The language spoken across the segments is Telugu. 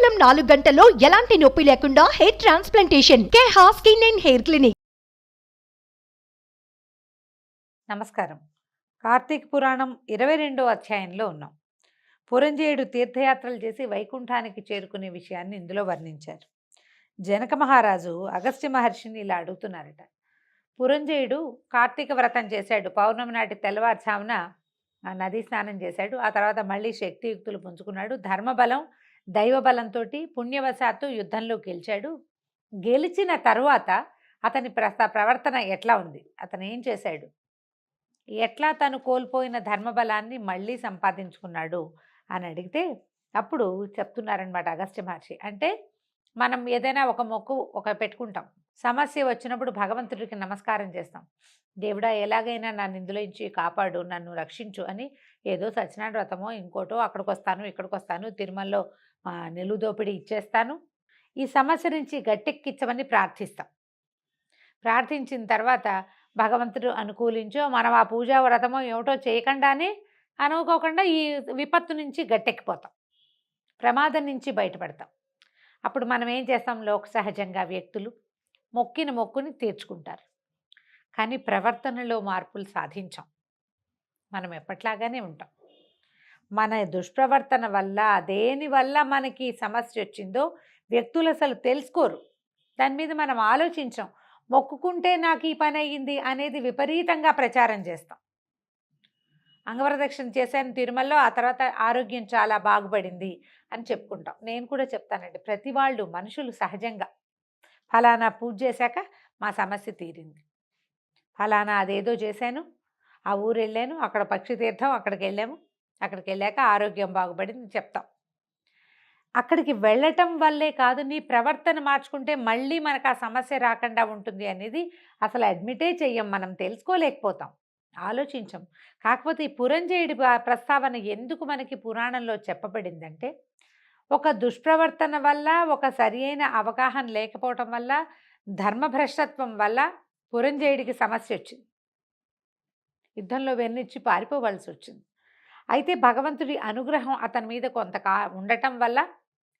కేవలం 4 గంటల్లో ఎలాంటి నొప్పి లేకుండా hair transplantation Keha skin and hair clinic. నమస్కారం. కార్తీక పురాణం 22వ అధ్యాయంలో ఉన్నాం. పురంజేయుడు తీర్థయాత్రలు చేసి వైకుంఠానికి చేరుకునే విషయాన్ని ఇందులో వర్ణించారు. జనక మహారాజు అగస్త్య మహర్షిని ఇలా అడుగుతున్నారట. పురంజేయుడు కార్తీక వ్రతం చేశాడు. పౌర్ణమి నాటి తెల్లవారుజామున నదీ స్నానం చేశాడు. ఆ తర్వాత మళ్ళీ శక్తియుక్తులు పుంజుకున్నాడు. ధర్మబలం దైవబలంతో పుణ్యవశాత్తు యుద్ధంలో గెలిచాడు. గెలిచిన తరువాత అతని ప్రవర్తన ఎట్లా ఉంది, అతను ఏం చేశాడు, ఎట్లా తను కోల్పోయిన ధర్మబలాన్ని మళ్ళీ సంపాదించుకున్నాడు అని అడిగితే అప్పుడు చెప్తున్నారనమాట అగస్త్య మహర్షి. అంటే మనం ఏదైనా ఒక మొక్కు పెట్టుకుంటాం, సమస్య వచ్చినప్పుడు భగవంతుడికి నమస్కారం చేస్తాం. దేవుడా ఎలాగైనా నన్ను ఇందులో నుంచి కాపాడు, నన్ను రక్షించు అని. ఏదో సత్యనారాయణ వ్రతమో ఇంకోటో అక్కడికి వస్తాను ఇక్కడికి వస్తాను, తిరుమలలో నిలుదోపిడి ఇచ్చేస్తాను, ఈ సమస్య నుంచి గట్టెక్కించమని ప్రార్థిస్తాం. ప్రార్థించిన తర్వాత భగవంతుడు అనుకూలించో మనం ఆ పూజా వ్రతమో ఏమిటో చేయకుండానే అనుకోకుండా ఈ విపత్తు నుంచి గట్టెక్కిపోతాం, ప్రమాదం నుంచి బయటపడతాం. అప్పుడు మనం ఏం చేస్తాం, లోక సహజంగా వ్యక్తులు మొక్కిన మొక్కుని తీర్చుకుంటారు. కానీ ప్రవర్తనలో మార్పులు సాధించాం, మనం ఎప్పట్లాగానే ఉంటాం. మన దుష్ప్రవర్తన వల్ల దేనివల్ల మనకి సమస్య వచ్చిందో వ్యక్తులు అసలు తెలుసుకోరు, దాని మీద మనం ఆలోచించాం. మొక్కుకుంటే నాకు ఈ పని అయ్యింది అనేది విపరీతంగా ప్రచారం చేస్తాం. అంగవరదక్షిణ చేశాను తిరుమలలో, ఆ తర్వాత ఆరోగ్యం చాలా బాగుపడింది అని చెప్పుకుంటాం. నేను కూడా చెప్తానండి, ప్రతి వాళ్ళు మనుషులు సహజంగా ఫలానా పూజ చేశాక మా సమస్య తీరింది, ఫలానా అదేదో చేశాను, ఆ ఊరు వెళ్ళాను, అక్కడ పక్షి తీర్థం అక్కడికి వెళ్ళాము, అక్కడికి వెళ్ళాక ఆరోగ్యం బాగుపడింది చెప్తాం. అక్కడికి వెళ్ళటం వల్లే కాదు, నీ ప్రవర్తన మార్చుకుంటే మళ్ళీ మనకు ఆ సమస్య రాకుండా ఉంటుంది అనేది అసలు అడ్మిటే చెయ్యం, మనం తెలుసుకోలేకపోతాం, ఆలోచించం. కాకపోతే ఈ పురంజేయుడి ప్రస్తావన ఎందుకు మనకి పురాణంలో చెప్పబడిందంటే, ఒక దుష్ప్రవర్తన వల్ల, ఒక సరి అయిన అవగాహన లేకపోవటం వల్ల, ధర్మభ్రష్టత్వం వల్ల పురంజేయుడికి సమస్య వచ్చింది. యుద్ధంలో వెన్నిచ్చి పారిపోవలసి వచ్చింది. అయితే భగవంతుడి అనుగ్రహం అతని మీద కొంత ఉండటం వల్ల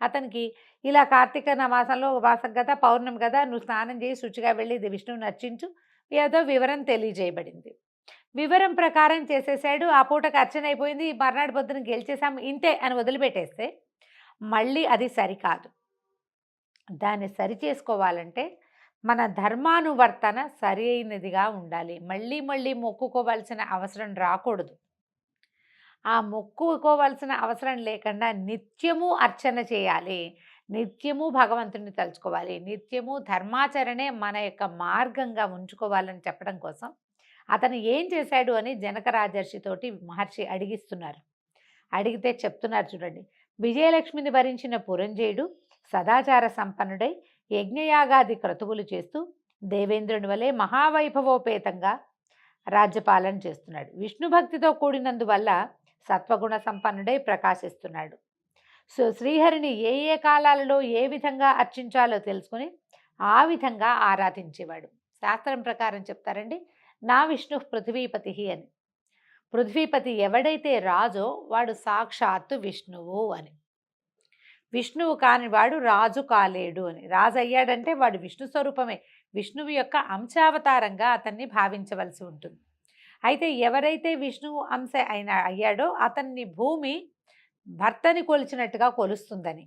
అతనికి ఇలా కార్తీక మాసంలో మాసం కదా, పౌర్ణమి కదా, నువ్వు స్నానం చేసి శుచిగా వెళ్ళి ఇది విష్ణువుని అర్చించు, ఏదో వివరం తెలియజేయబడింది. వివరం ప్రకారం చేసేసాడు. ఆ పూటకు అర్చన అయిపోయింది, మర్నాడు పొద్దున గెలిచేసాము ఇంతే అని వదిలిపెట్టేస్తే మళ్ళీ అది సరికాదు. దాన్ని సరి చేసుకోవాలంటే మన ధర్మానువర్తన సరి అయినదిగా ఉండాలి. మళ్ళీ మళ్ళీ మొక్కుకోవాల్సిన అవసరం రాకూడదు. ఆ మొక్కుకోవాల్సిన అవసరం లేకుండా నిత్యము అర్చన చేయాలి, నిత్యము భగవంతుని తలుచుకోవాలి, నిత్యము ధర్మాచరణే మన యొక్క మార్గంగా ఉంచుకోవాలని చెప్పడం కోసం అతను ఏం చేశాడు అని జనక రాజర్షితోటి మహర్షి అడిగిస్తున్నారు. అడిగితే చెప్తున్నారు చూడండి. విజయలక్ష్మిని భరించిన పురంజేయుడు సదాచార సంపన్నుడై యజ్ఞయాగాది క్రతువులు చేస్తూ దేవేంద్రుని వలె మహావైభవోపేతంగా రాజ్యపాలన చేస్తున్నాడు. విష్ణు భక్తితో కూడినందువల్ల సత్వగుణ సంపన్నుడై ప్రకాశిస్తున్నాడు. సో శ్రీహరిని ఏ ఏ కాలాలలో ఏ విధంగా అర్చించాలో తెలుసుకుని ఆ విధంగా ఆరాధించేవాడు. శాస్త్రం ప్రకారం చెప్తారండి, నా విష్ణు పృథ్వీపతి అని. పృథ్వీపతి ఎవడైతే రాజో వాడు సాక్షాత్తు విష్ణువు అని. విష్ణువు కాని వాడు రాజు కాలేడు అని. రాజు అయ్యాడంటే వాడు విష్ణు స్వరూపమే, విష్ణువు యొక్క అంశావతారంగా అతన్ని భావించవలసి ఉంటుంది. అయితే ఎవరైతే విష్ణువు అంశ అయ్యాడో అతన్ని భూమి భర్తని కొలిచినట్టుగా కొలుస్తుందని,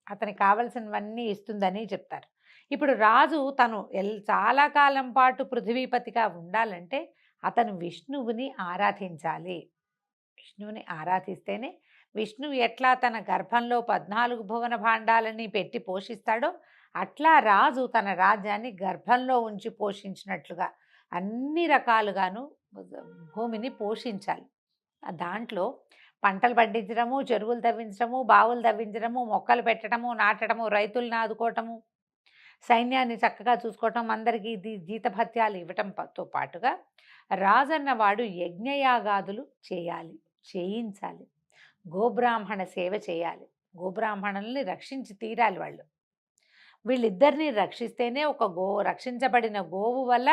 అతనికి కావలసినవన్నీ ఇస్తుందని చెప్తారు. ఇప్పుడు రాజు తను చాలా కాలం పాటు పృథ్వీపతిగా ఉండాలంటే అతను విష్ణువుని ఆరాధించాలి. విష్ణువుని ఆరాధిస్తేనే విష్ణువు ఎట్లా తన గర్భంలో 14 భువన భాండాలని పెట్టి పోషిస్తాడో అట్లా రాజు తన రాజ్యాన్ని గర్భంలో ఉంచి పోషించినట్లుగా అన్ని రకాలుగాను భూమిని పోషించాలి. దాంట్లో పంటలు పండించడము, చెరువులు తవ్వించడము, బావులు తవ్వించడము, మొక్కలు పెట్టడము, నాటడము, రైతులను ఆదుకోవటము, సైన్యాన్ని చక్కగా చూసుకోవటం, అందరికీ జీతభత్యాలు ఇవ్వటంతో పాటుగా రాజన్నవాడు యజ్ఞయాగాదులు చేయాలి, చేయించాలి, గోబ్రాహ్మణ సేవ చేయాలి, గోబ్రాహ్మణుల్ని రక్షించి తీరాలి. వీళ్ళిద్దరినీ రక్షిస్తేనే రక్షించబడిన గోవు వల్ల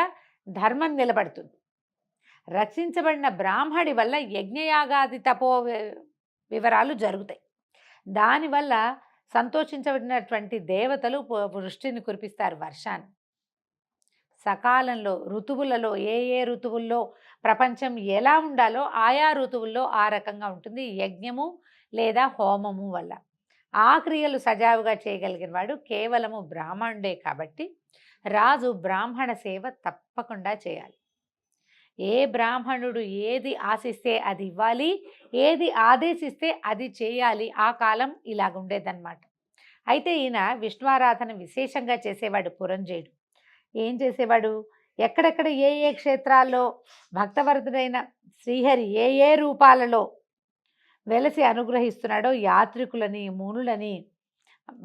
ధర్మం నిలబడుతుంది, రక్షించబడిన బ్రాహ్మడి వల్ల యజ్ఞయాగాది తపో వివరాలు జరుగుతాయి. దానివల్ల సంతోషించబడినటువంటి దేవతలు వృష్టిని కురిపిస్తారు, వర్షాన్ని. సకాలంలో ఋతువులలో ఏ ఏ ఋతువుల్లో ప్రపంచం ఎలా ఉండాలో ఆయా ఋతువుల్లో ఆ రకంగా ఉంటుంది యజ్ఞము లేదా హోమము వల్ల. ఆ క్రియలు సజావుగా చేయగలిగిన వాడు కేవలము బ్రాహ్మణుడే కాబట్టి రాజు బ్రాహ్మణ సేవ తప్పకుండా చేయాలి. ఏ బ్రాహ్మణుడు ఏది ఆశిస్తే అది ఇవ్వాలి, ఏది ఆదేశిస్తే అది చేయాలి. ఆ కాలం ఇలాగుండేదన్నమాట. అయితే ఈయన విష్ణువారాధన విశేషంగా చేసేవాడు పురంజయుడు. ఏం చేసేవాడు, ఎక్కడెక్కడ ఏ ఏ క్షేత్రాల్లో భక్తవరదుడైన శ్రీహరి ఏ ఏ రూపాలలో వెలసి అనుగ్రహిస్తున్నాడో యాత్రికులని మునులని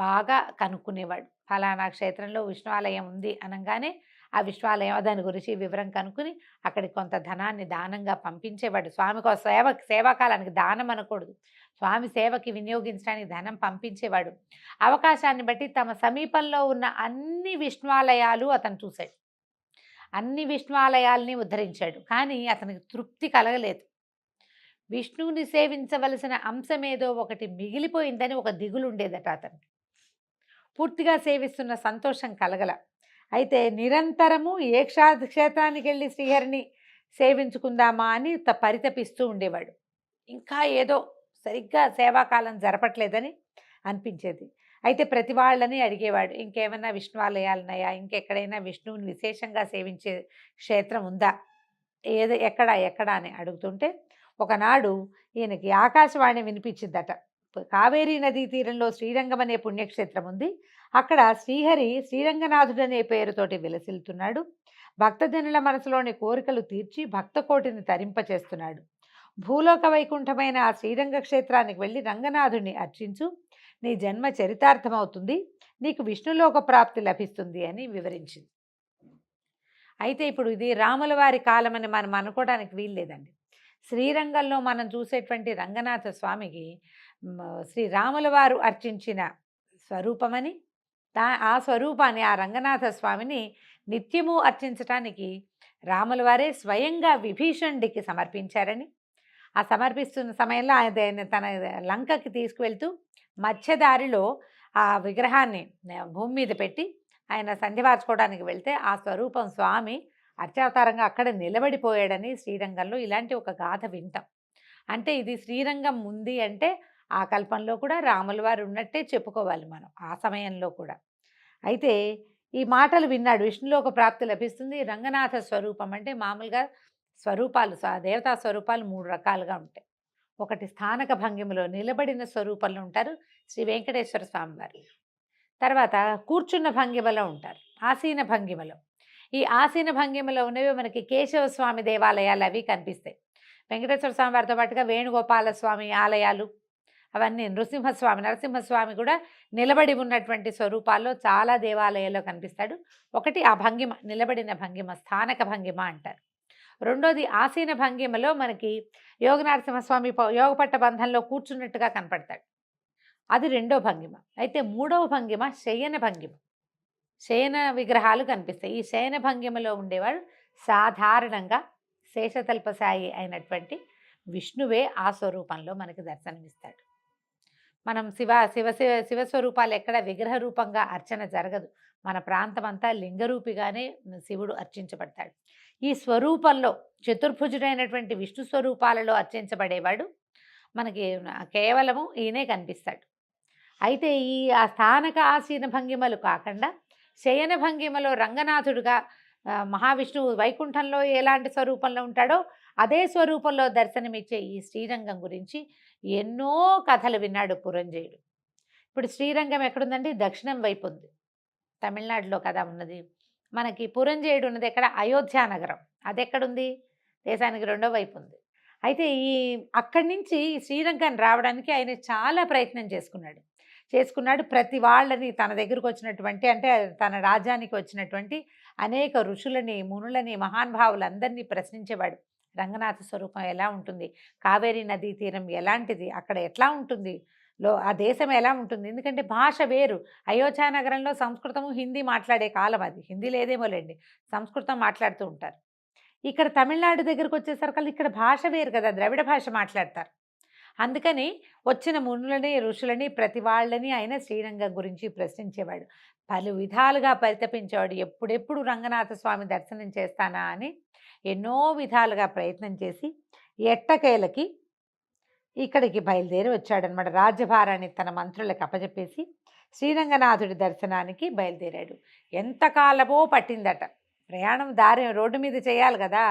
బాగా కనుక్కునేవాడు. ఫలానా క్షేత్రంలో విష్ణువాలయం ఉంది అనగానే ఆ విశ్వాలయం దాని గురించి వివరం కనుక్కుని అక్కడికి కొంత ధనాన్ని దానంగా పంపించేవాడు. స్వామికి సేవాకాలానికి దానం అనకూడదు, స్వామి సేవకి వినియోగించడానికి ధనం పంపించేవాడు. అవకాశాన్ని బట్టి తమ సమీపంలో ఉన్న అన్ని విష్ణువాలయాలు అతను చూశాడు, అన్ని విష్ణువాలయాల్ని ఉద్ధరించాడు. కానీ అతనికి తృప్తి కలగలేదు. విష్ణువుని సేవించవలసిన అంశమేదో ఒకటి మిగిలిపోయిందని ఒక దిగులు ఉండేదట అతనికి. పూర్తిగా సేవిస్తున్న సంతోషం కలగల. అయితే నిరంతరము ఏ క్షేత్రానికి వెళ్ళి శ్రీహరిని సేవించుకుందామా అని పరితపిస్తూ ఉండేవాడు. ఇంకా ఏదో సరిగ్గా సేవాకాలం జరపట్లేదని అనిపించేది. అయితే ప్రతి వాళ్ళని అడిగేవాడు, ఇంకేమైనా విష్ణువాలయాలున్నాయా, ఇంకెక్కడైనా విష్ణువుని విశేషంగా సేవించే క్షేత్రం ఉందా, ఎక్కడ అని అడుగుతుంటే ఒకనాడు ఈయనకి ఆకాశవాణి వినిపించిందట. కావేరీ నదీ తీరంలో శ్రీరంగం అనే పుణ్యక్షేత్రం ఉంది. అక్కడ శ్రీహరి శ్రీరంగనాథుడనే పేరుతోటి విలసిల్లుతున్నాడు. భక్తజనుల మనసులోని కోరికలు తీర్చి భక్తకోటిని తరింపచేస్తున్నాడు. భూలోక వైకుంఠమైన ఆ శ్రీరంగ క్షేత్రానికి వెళ్ళి రంగనాథుడిని అర్చించు, నీ జన్మ చరితార్థమవుతుంది, నీకు విష్ణులోక ప్రాప్తి లభిస్తుంది అని వివరించింది. అయితే ఇప్పుడు ఇది రాముల వారి కాలమని మనం అనుకోవడానికి వీల్లేదండి. శ్రీరంగంలో మనం చూసేటువంటి రంగనాథ స్వామికి శ్రీరాముల వారు అర్చించిన స్వరూపమని, ఆ స్వరూపాన్ని ఆ రంగనాథ స్వామిని నిత్యము అర్చించటానికి రాముల వారే స్వయంగా విభీషణుడికి సమర్పించారని, ఆ సమర్పిస్తున్న సమయంలో ఆయన తన లంకకి తీసుకువెళ్తూ మధ్యదారిలో ఆ విగ్రహాన్ని భూమి మీద పెట్టి ఆయన సంధ్యవార్చుకోవడానికి వెళ్తే ఆ స్వరూపం స్వామి అర్చావతారంగా అక్కడ నిలబడిపోయాడని శ్రీరంగంలో ఇలాంటి ఒక గాథ వింటాం. అంటే ఇది శ్రీరంగం ఉంది అంటే ఆ కల్పంలో కూడా రాముల వారు ఉన్నట్టే చెప్పుకోవాలి మనం ఆ సమయంలో కూడా. అయితే ఈ మాటలు విన్నాడు, విష్ణులోక ప్రాప్తి లభిస్తుంది. రంగనాథ స్వరూపం అంటే మామూలుగా స్వరూపాలు, దేవతా స్వరూపాలు 3 రకాలుగా ఉంటాయి. ఒకటి స్థానక భంగిమలో నిలబడిన స్వరూపంలో ఉంటారు శ్రీ వెంకటేశ్వర స్వామి వారు. తర్వాత కూర్చున్న భంగిమలో ఉంటారు, ఆసీన భంగిమలో. ఈ ఆసీన భంగిమలో ఉన్నవి మనకి కేశవ స్వామి దేవాలయాలు అవి కనిపిస్తాయి. వెంకటేశ్వర స్వామి వారితో పాటుగా వేణుగోపాల స్వామి ఆలయాలు అవన్నీ, నరసింహస్వామి కూడా నిలబడి ఉన్నటువంటి స్వరూపాల్లో చాలా దేవాలయాల్లో కనిపిస్తాడు. ఒకటి ఆ భంగిమ, నిలబడిన భంగిమ స్థానక భంగిమ అంటారు. రెండోది ఆసీన భంగిమలో మనకి యోగ నరసింహస్వామి యోగపట్ట బంధంలో కూర్చున్నట్టుగా కనపడతాడు, అది రెండో భంగిమ. అయితే మూడవ భంగిమ శయన భంగిమ, శయన విగ్రహాలు కనిపిస్తాయి. ఈ శయన భంగిమలో ఉండేవాడు సాధారణంగా శేషతల్పసాయి అయినటువంటి విష్ణువే ఆ స్వరూపంలో మనకి దర్శనమిస్తాడు. మనం శివస్వరూపాలు ఎక్కడ విగ్రహ రూపంగా అర్చన జరగదు. మన ప్రాంతం అంతా లింగరూపిగానే శివుడు అర్చించబడతాడు. ఈ స్వరూపంలో చతుర్భుజుడైనటువంటి విష్ణు స్వరూపాలలో అర్చించబడేవాడు మనకి కేవలము ఈయనే కనిపిస్తాడు. అయితే ఈ ఆ స్థానక ఆసీన భంగిమలు కాకుండా శయన భంగిమలో రంగనాథుడుగా మహావిష్ణువు వైకుంఠంలో ఎలాంటి స్వరూపంలో ఉంటాడో అదే స్వరూపంలో దర్శనమిచ్చే ఈ శ్రీరంగం గురించి ఎన్నో కథలు విన్నాడు పురంజయుడు. ఇప్పుడు శ్రీరంగం ఎక్కడుందండి, దక్షిణం వైపు ఉంది, తమిళనాడులో కదా ఉన్నది. మనకి పురంజయుడు ఉన్నది ఎక్కడ, అయోధ్య నగరం, అది ఎక్కడుంది, దేశానికి రెండో వైపు ఉంది. అయితే అక్కడి నుంచి శ్రీరంగం రావడానికి ఆయన చాలా ప్రయత్నం చేసుకున్నాడు. ప్రతి వాళ్ళని తన దగ్గరకు వచ్చినటువంటి, అంటే తన రాజ్యానికి వచ్చినటువంటి అనేక ఋషులని మునులని మహానుభావులందరినీ ప్రశ్నించేవాడు. రంగనాథ స్వరూపం ఎలా ఉంటుంది, కావేరీ నదీ తీరం ఎలాంటిది, అక్కడ ఎట్లా ఉంటుంది, ఆ దేశం ఎలా ఉంటుంది. ఎందుకంటే భాష వేరు. అయోధ్య నగరంలో సంస్కృతము హిందీ మాట్లాడే కాలం అది, హిందీ లేదేమోలేండి, సంస్కృతం మాట్లాడుతూ ఉంటారు. ఇక్కడ తమిళనాడు దగ్గరకు వచ్చేసరికి ఇక్కడ భాష వేరు కదా, ద్రవిడ భాష మాట్లాడతారు. అందుకని వచ్చిన మునులని ఋషులని ప్రతి వాళ్ళని ఆయన శ్రీరంగం గురించి ప్రశ్నించేవాడు. పలు విధాలుగా పరితపించేవాడు. ఎప్పుడెప్పుడు రంగనాథ స్వామి దర్శనం చేస్తానా అని ఎన్నో విధాలుగా ప్రయత్నం చేసి ఎట్టకేలకి ఇక్కడికి బయలుదేరి వచ్చాడనమాట. రాజ్యభారాన్ని తన మంత్రులకు అప్పచెప్పేసి శ్రీరంగనాథుడి దర్శనానికి బయలుదేరాడు. ఎంతకాలమో పట్టిందట ప్రయాణం. దారి రోడ్డు మీద చేయాలి కదా,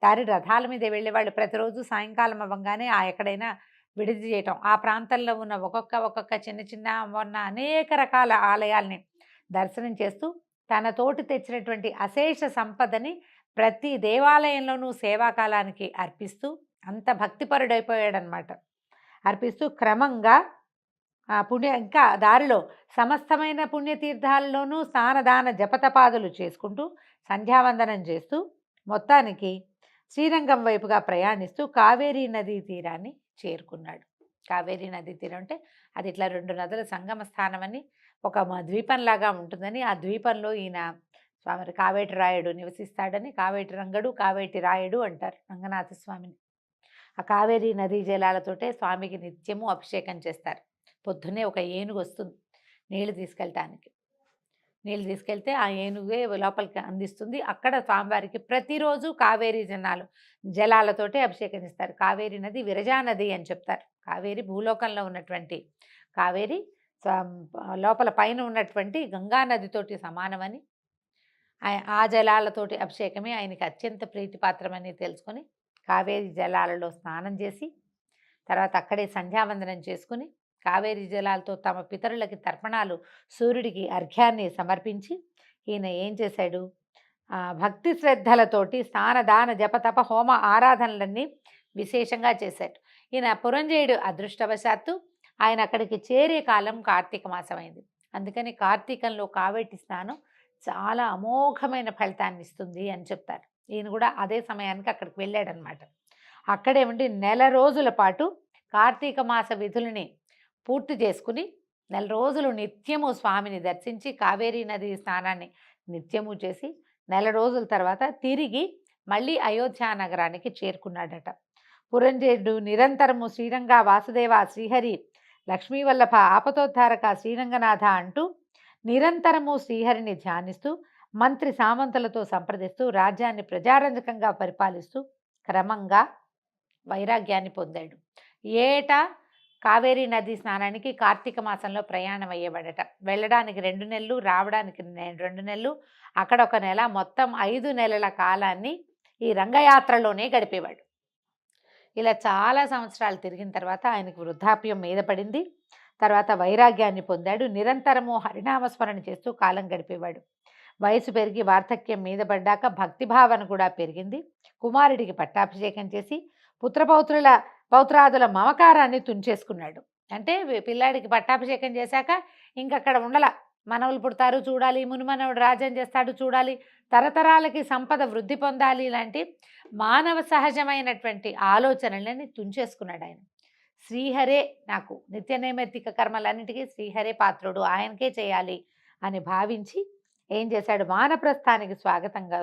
దారి రథాల మీద వెళ్ళేవాళ్ళు. ప్రతిరోజు సాయంకాలం అవ్వగానే ఎక్కడైనా విడిది చేయటం, ఆ ప్రాంతంలో ఉన్న ఒక్కొక్క చిన్న చిన్న ఉన్న అనేక రకాల ఆలయాల్ని దర్శనం చేస్తూ తన తోటి తెచ్చినటువంటి అశేష సంపదని ప్రతి దేవాలయంలోనూ సేవాకాలానికి అర్పిస్తూ అంత భక్తిపరుడైపోయాడనమాట. అర్పిస్తూ క్రమంగా ఇంకా దారిలో సమస్తమైన పుణ్యతీర్థాల్లోనూ స్నానదాన జపతపాదులు చేసుకుంటూ సంధ్యావందనం చేస్తూ మొత్తానికి శ్రీరంగం వైపుగా ప్రయాణిస్తూ కావేరీ నదీ తీరాన్ని చేరుకున్నాడు. కావేరీ నదీ తీరం అంటే అది ఇట్లా 2 నదుల సంగమ స్థానం అని, ఒక ద్వీపంలాగా ఉంటుందని, ఆ ద్వీపంలో ఈయన స్వామి కావేటి రాయుడు నివసిస్తాడని, కావేటి రంగడు కావేటి రాయుడు అంటారు రంగనాథ స్వామిని. ఆ కావేరీ నదీ జలాలతోటే స్వామికి నిత్యము అభిషేకం చేస్తారు. పొద్దున్నే ఒక ఏనుగు వస్తుంది నీళ్లు తీసుకెళ్ళటానికి. నీళ్ళు తీసుకెళ్తే ఆ ఏనుగే లోపలికి అందిస్తుంది. అక్కడ స్వామివారికి ప్రతిరోజు కావేరీ జలాలతోటే అభిషేకం చేస్తారు. కావేరీ నది విరజా నది అని చెప్తారు. కావేరి భూలోకంలో ఉన్నటువంటి కావేరి లోపల పైన ఉన్నటువంటి గంగా నదితోటి సమానమని, ఆ జలాలతోటి అభిషేకమే ఆయనకి అత్యంత ప్రీతిపాత్రమని తెలుసుకొని కావేరీ జలాలలో స్నానం చేసి తర్వాత అక్కడే సంధ్యావందనం చేసుకుని కావేరీ జలాలతో తమ పితరులకి తర్పణాలు, సూర్యుడికి అర్ఘ్యాన్ని సమర్పించి ఈయన ఏం చేశాడు, భక్తి శ్రద్ధలతోటి స్నానదాన జపతప హోమ ఆరాధనలన్నీ విశేషంగా చేశాడు. ఈయన పురంజయుడు అదృష్టవశాత్తు ఆయన అక్కడికి చేరే కాలం కార్తీక మాసం అయింది. అందుకని కార్తీకంలో కావేటి స్నానం చాలా అమోఘమైన ఫలితాన్ని ఇస్తుంది అని చెప్తారు. ఈయన కూడా అదే సమయానికి అక్కడికి వెళ్ళాడనమాట. అక్కడేమంటే 1 నెల రోజుల పాటు కార్తీక మాస విధులని పూర్తి చేసుకుని 1 నెల రోజులు నిత్యము స్వామిని దర్శించి కావేరీ నది స్నానాన్ని నిత్యము చేసి 1 నెల రోజుల తర్వాత తిరిగి మళ్ళీ అయోధ్య నగరానికి చేరుకున్నాడట. పురంజయుడు నిరంతరము శ్రీరంగ వాసుదేవ శ్రీహరి లక్ష్మీవల్లభ ఆపతోద్ధారక శ్రీరంగనాథ అంటూ నిరంతరము శ్రీహరిని ధ్యానిస్తూ మంత్రి సామంతులతో సంప్రదిస్తూ రాజ్యాన్ని ప్రజారంజకంగా పరిపాలిస్తూ క్రమంగా వైరాగ్యాన్ని పొందాడు. ఏటా కావేరీ నది స్నానానికి కార్తీక మాసంలో ప్రయాణం అయ్యేవాడట. వెళ్ళడానికి 2 నెలలు, రావడానికి 2 నెలలు, అక్కడ 1 నెల, మొత్తం 5 నెలల కాలాన్ని ఈ రంగయాత్రలోనే గడిపేవాడు. ఇలా చాలా సంవత్సరాలు తిరిగిన తర్వాత ఆయనకు వృద్ధాప్యం మీద పడింది. తర్వాత వైరాగ్యాన్ని పొందాడు. నిరంతరము హరినామస్మరణ చేస్తూ కాలం గడిపేవాడు. వయసు పెరిగి వార్ధక్యం మీద పడ్డాక భక్తిభావన కూడా పెరిగింది. కుమారుడికి పట్టాభిషేకం చేసి పౌత్రాదుల మమకారాన్ని తుంచేసుకున్నాడు. అంటే పిల్లాడికి పట్టాభిషేకం చేశాక ఇంకక్కడ ఉండల, మనవలు పుడతారు చూడాలి, మునిమనవుడు రాజ్యం చేస్తాడు చూడాలి, తరతరాలకి సంపద వృద్ధి పొందాలి, ఇలాంటి మానవ సహజమైనటువంటి ఆలోచనలని తుంచేసుకున్నాడు ఆయన. శ్రీహరే నాకు నిత్య నైమిత్తిక కర్మలన్నిటికీ శ్రీహరే పాత్రుడు, ఆయనకే చేయాలి అని భావించి ఏం చేశాడు, వానప్రస్థానికి స్వాగతంగా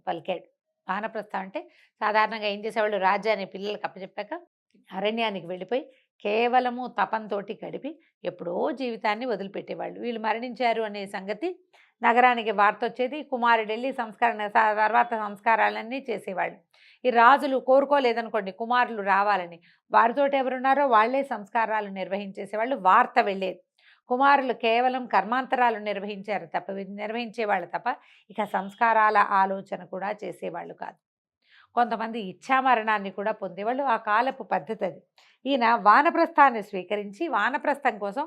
పలికాడు. వానప్రస్థం అంటే సాధారణంగా ఏం చేసేవాళ్ళు, రాజ్యాన్ని పిల్లలకు అప్పచెప్పాక అరణ్యానికి వెళ్ళిపోయి కేవలము తపంతోటి గడిపి ఎప్పుడో జీవితాన్ని వదిలిపెట్టేవాళ్ళు. వీళ్ళు మరణించారు అనే సంగతి నగరానికి వార్త వచ్చేది. కుమారుడు వెళ్ళి తర్వాత సంస్కారాలన్నీ చేసేవాళ్ళు. ఈ రాజులు కోరుకోలేదనుకోండి కుమారులు రావాలని, వారితోటి ఎవరున్నారో వాళ్లే సంస్కారాలు నిర్వహించేసేవాళ్ళు. వార్త వెళ్ళేది. కుమారులు కేవలం కర్మాంతరాలు నిర్వహించేవాళ్ళు తప్ప ఇక సంస్కారాల ఆలోచన కూడా చేసేవాళ్ళు కాదు. కొంతమంది ఇచ్ఛామరణాన్ని కూడా పొందేవాళ్ళు. ఆ కాలపు పద్ధతి అది. ఈయన వానప్రస్థాన్ని స్వీకరించి వానప్రస్థం కోసం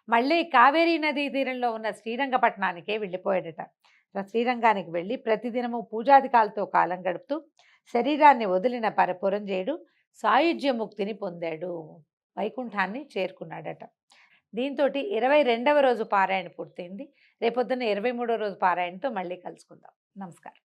మళ్ళీ కావేరీ నదీ తీరంలో ఉన్న శ్రీరంగపట్నానికే వెళ్ళిపోయాడట. శ్రీరంగానికి వెళ్ళి ప్రతిదినము పూజాధికాలతో కాలం గడుపుతూ శరీరాన్ని వదిలిన పురంజయుడు సాయుధ్యముక్తిని పొందాడు, వైకుంఠాన్ని చేరుకున్నాడట. దీంతో 22వ రోజు పారాయణ పూర్తయింది. రేపొద్దున 23వ రోజు పారాయణతో మళ్ళీ కలుసుకుందాం. నమస్కారం.